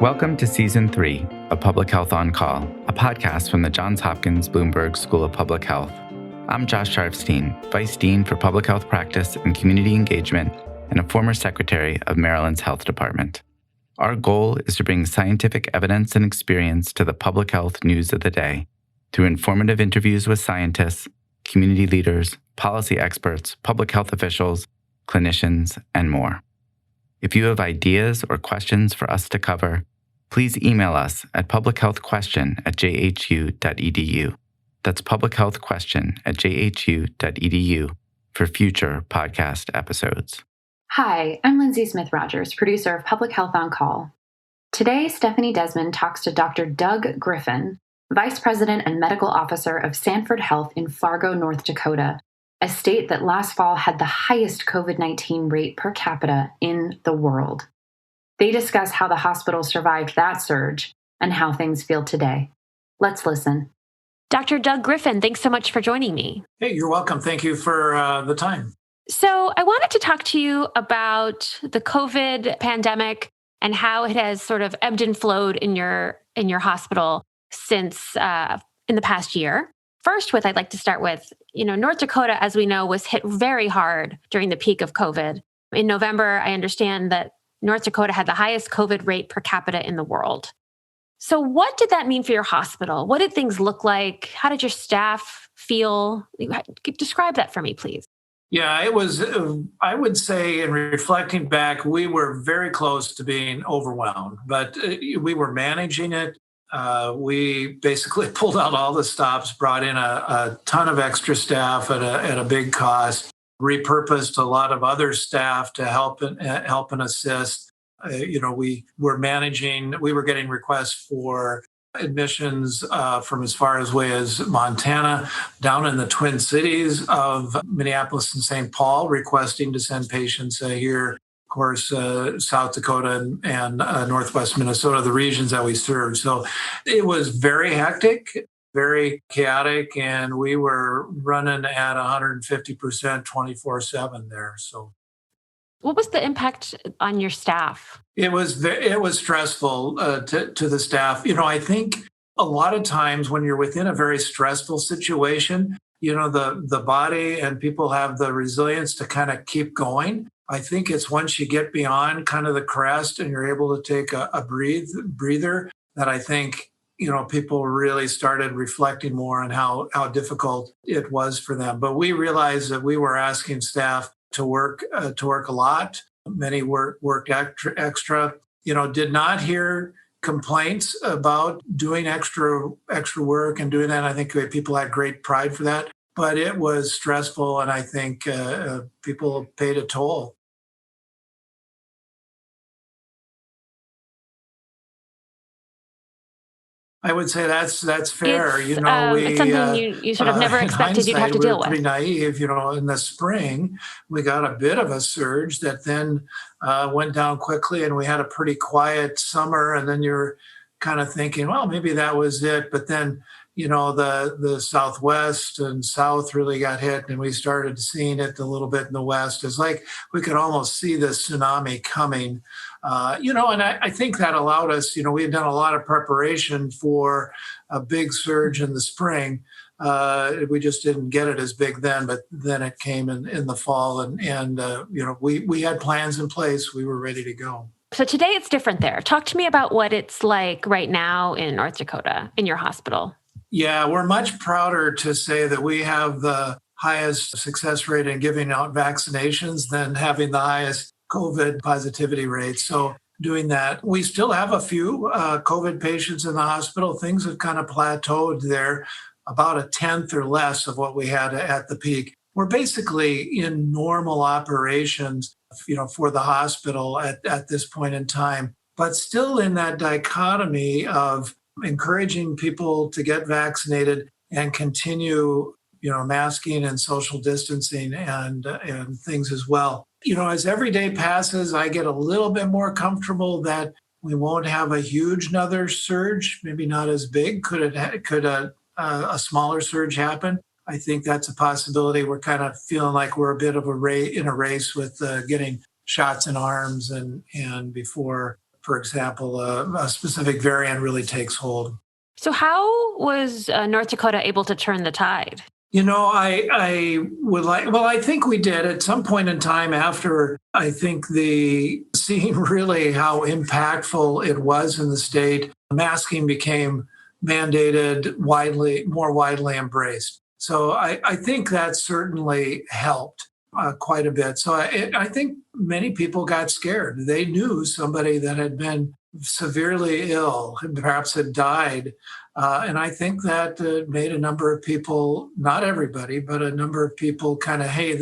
Welcome to Season 3 of Public Health on Call, a podcast from the Johns Hopkins Bloomberg School of Public Health. I'm Josh Sharfstein, Vice Dean for Public Health Practice and Community Engagement and a former Secretary of Maryland's Health Department. Our goal is to bring scientific evidence and experience to the public health news of the day through informative interviews with scientists, community leaders, policy experts, public health officials, clinicians, and more. If you have ideas or questions for us to cover, please email us at publichealthquestion@jhu.edu. That's publichealthquestion@jhu.edu for future podcast episodes. Hi, I'm Lindsay Smith-Rogers, producer of Public Health on Call. Today, Stephanie Desmond talks to Dr. Doug Griffin, Vice President and Medical Officer of Sanford Health in Fargo, North Dakota, a state that last fall had the highest COVID-19 rate per capita in the world. They discuss how the hospital survived that surge and how things feel today. Let's listen. Dr. Doug Griffin, thanks so much for joining me. Hey, you're welcome. Thank you for the time. So I wanted to talk to you about the COVID pandemic and how it has sort of ebbed and flowed in your hospital since in the past year. First, I'd like to start with, North Dakota, as we know, was hit very hard during the peak of COVID. In November, I understand that North Dakota had the highest COVID rate per capita in the world. So what did that mean for your hospital? What did things look like? How did your staff feel? Describe that for me, please. Yeah, it was, I would say, in reflecting back, we were very close to being overwhelmed, but we were managing it. We basically pulled out all the stops, brought in a ton of extra staff at a big cost, repurposed a lot of other staff to help and assist. We were getting requests for admissions from as far away as Montana, down in the Twin Cities of Minneapolis and St. Paul, requesting to send patients here. Of course, South Dakota and Northwest Minnesota, the regions that we serve. So it was very hectic, very chaotic, and we were running at 150% 24/7 there. So, what was the impact on your staff? It was stressful to the staff. I think a lot of times when you're within a very stressful situation, the body and people have the resilience to kind of keep going. I think it's once you get beyond kind of the crest and you're able to take a breather that I think, people really started reflecting more on how difficult it was for them. But we realized that we were asking staff to work a lot. Many worked extra, did not hear complaints about doing extra work and doing that. I think people had great pride for that. But it was stressful, and I think people paid a toll. I would say that's fair. It's something you sort of never expected you'd have to deal with. Pretty naive, in the spring, we got a bit of a surge that then went down quickly, and we had a pretty quiet summer. And then you're kind of thinking, well, maybe that was it. But then the Southwest and South really got hit, and we started seeing it a little bit in the West. It's like we could almost see the tsunami coming, and I think that allowed us, we had done a lot of preparation for a big surge in the spring. We just didn't get it as big then, but then it came in the fall, and we had plans in place. We were ready to go. So today it's different there. Talk to me about what it's like right now in North Dakota, in your hospital. Yeah, we're much prouder to say that we have the highest success rate in giving out vaccinations than having the highest COVID positivity rates. So doing that, we still have a few COVID patients in the hospital. Things have kind of plateaued there, about a tenth or less of what we had at the peak. We're basically in normal operations, for the hospital at this point in time, but still in that dichotomy of encouraging people to get vaccinated and continue, masking and social distancing and things as well. As every day passes, I get a little bit more comfortable that we won't have a huge another surge, maybe not as big. Could a smaller surge happen? I think that's a possibility. We're kind of feeling like we're a bit of in a race with getting shots in arms and before for example, a specific variant really takes hold. So, how was North Dakota able to turn the tide? I would like, well, I think we did at some point in time after I think seeing really how impactful it was in the state, masking became mandated more widely embraced. So I think that certainly helped quite a bit. So I think many people got scared. They knew somebody that had been severely ill and perhaps had died. And I think that made a number of people, not everybody, but a number of people kind of, hey,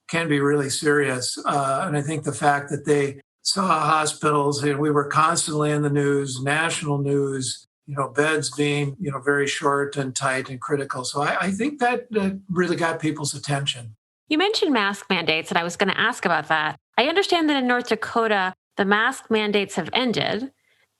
can be really serious. And I think the fact that they saw hospitals, and we were constantly in the news, national news, beds being, very short and tight and critical. So I think that really got people's attention. You mentioned mask mandates, and I was going to ask about that. I understand that in North Dakota, the mask mandates have ended,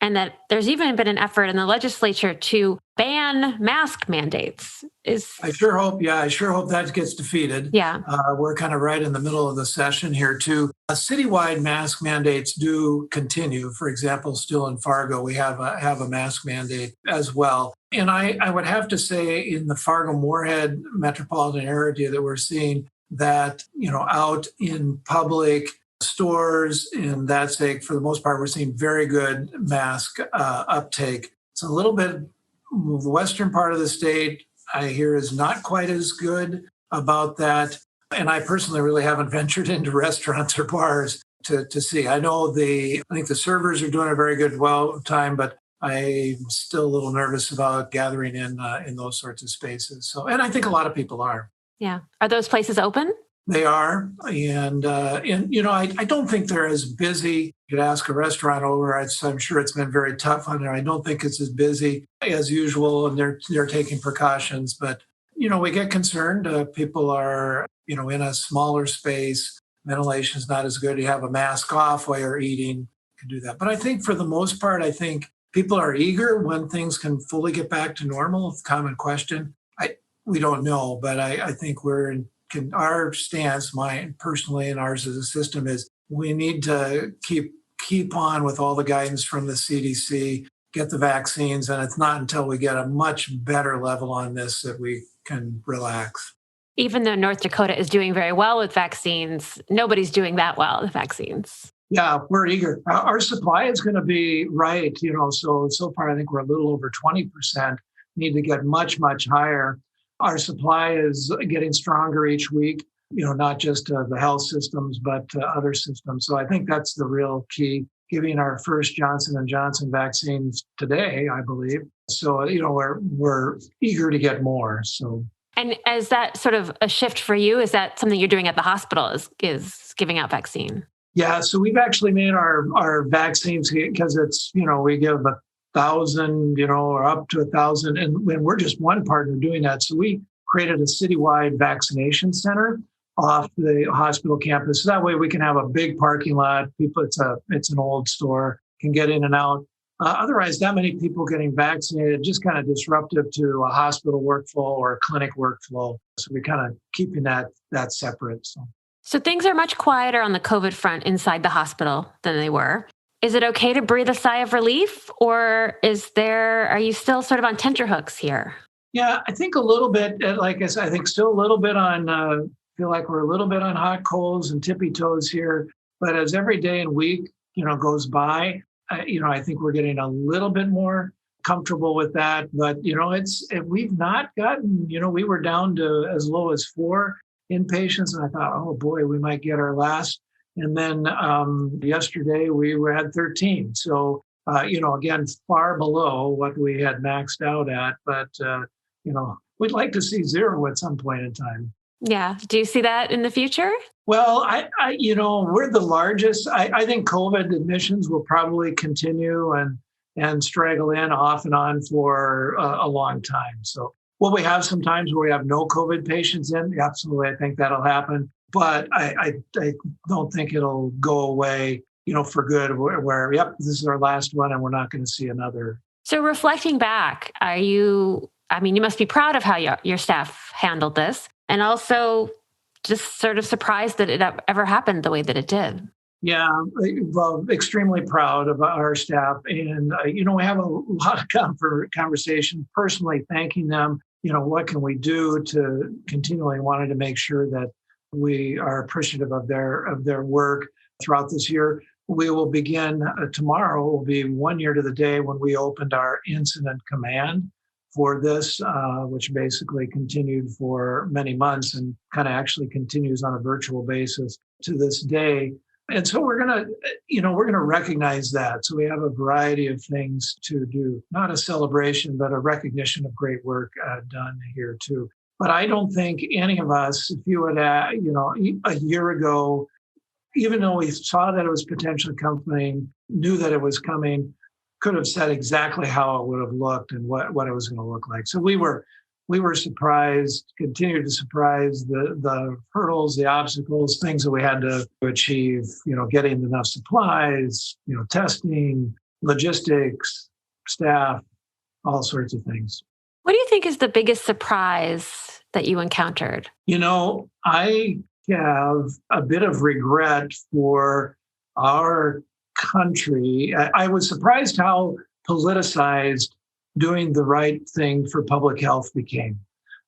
and that there's even been an effort in the legislature to ban mask mandates. I sure hope that gets defeated. Yeah. We're kind of right in the middle of the session here too. Citywide mask mandates do continue. For example, still in Fargo, we have a mask mandate as well. And I would have to say in the Fargo-Moorhead metropolitan area that we're seeing that, out in public stores, and that's for the most part, we're seeing very good mask uptake. It's a little bit, the western part of the state, I hear, is not quite as good about that. And I personally really haven't ventured into restaurants or bars to see. I think the servers are doing a very good time, but I'm still a little nervous about gathering in those sorts of spaces. So, and I think a lot of people are. Yeah. Are those places open? They are. And I don't think they're as busy. You could ask a restaurant over, I'm sure it's been very tough on there. I don't think it's as busy as usual, and they're taking precautions. But, we get concerned. People are, in a smaller space. Ventilation is not as good. You have a mask off while you're eating. You can do that. But I think for the most part, I think people are eager when things can fully get back to normal. It's a common question. We don't know, but I think our stance, mine personally and ours as a system, is we need to keep on with all the guidance from the CDC, get the vaccines, and it's not until we get a much better level on this that we can relax. Even though North Dakota is doing very well with vaccines, nobody's doing that well with vaccines. Yeah, we're eager. Our supply is going to be right, so far I think we're a little over 20%, need to get much, much higher. Our supply is getting stronger each week, not just the health systems, but other systems. So I think that's the real key, giving our first Johnson & Johnson vaccines today, I believe. So, we're eager to get more. So. And is that sort of a shift for you? Is that something you're doing at the hospital, is giving out vaccine? Yeah, so we've actually made our vaccines, because it's, we give 1,000, or up to 1,000. And we're just one partner doing that. So we created a citywide vaccination center off the hospital campus. So that way we can have a big parking lot. People, it's an old store, can get in and out. Otherwise, that many people getting vaccinated, just kind of disruptive to a hospital workflow or a clinic workflow. So we're kind of keeping that separate. So things are much quieter on the COVID front inside the hospital than they were. Is it okay to breathe a sigh of relief, or are you still sort of on tenterhooks here? Yeah, I think a little bit, like I said, I think still a little bit feel like we're a little bit on hot coals and tippy toes here. But as every day and week, goes by, I think we're getting a little bit more comfortable with that. But, we've not gotten, we were down to as low as 4 inpatients. And I thought, oh boy, we might get our last. And then yesterday we were at 13. So, again, far below what we had maxed out at. But, we'd like to see 0 at some point in time. Yeah. Do you see that in the future? Well, we're the largest. I think COVID admissions will probably continue and straggle in off and on for a long time. So will we have some times where we have no COVID patients in? Absolutely. I think that'll happen. But I don't think it'll go away, for good, where, yep, this is our last one and we're not going to see another. So reflecting back, you must be proud of how your staff handled this, and also just sort of surprised that it ever happened the way that it did. Yeah, well, extremely proud of our staff. And, we have a lot of conversation personally thanking them. What can we do to continually wanting to make sure that we are appreciative of their work throughout this year. We will begin tomorrow, will be 1 year to the day when we opened our incident command for this, which basically continued for many months and kind of actually continues on a virtual basis to this day. And so we're going to recognize that. So we have a variety of things to do, not a celebration, but a recognition of great work done here too. But I don't think any of us, if you had, a year ago, even though we saw that it was potentially coming, knew that it was coming, could have said exactly how it would have looked and what it was going to look like. So we were surprised, continued to surprise the hurdles, the obstacles, things that we had to achieve, getting enough supplies, testing, logistics, staff, all sorts of things. What do you think is the biggest surprise that you encountered? I have a bit of regret for our country. I was surprised how politicized doing the right thing for public health became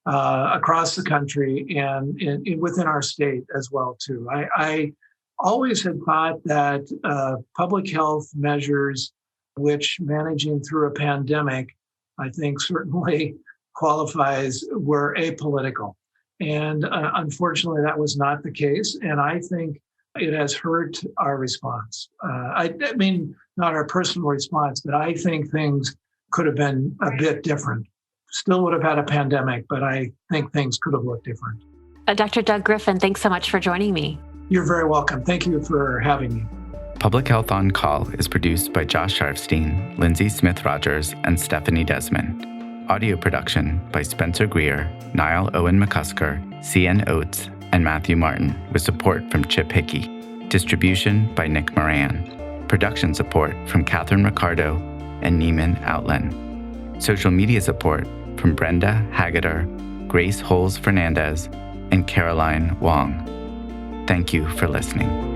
across the country and within our state as well, too. I always had thought that public health measures, which managing through a pandemic, I think certainly qualifies, were apolitical. And unfortunately, that was not the case. And I think it has hurt our response. I mean, not our personal response, but I think things could have been a bit different. Still would have had a pandemic, but I think things could have looked different. Dr. Doug Griffin, thanks so much for joining me. You're very welcome. Thank you for having me. Public Health on Call is produced by Josh Sharfstein, Lindsay Smith-Rogers, and Stephanie Desmond. Audio production by Spencer Greer, Niall Owen McCusker, C.N. Oates, and Matthew Martin, with support from Chip Hickey. Distribution by Nick Moran. Production support from Catherine Ricardo and Neiman Outland. Social media support from Brenda Haggader, Grace Holes Fernandez, and Caroline Wong. Thank you for listening.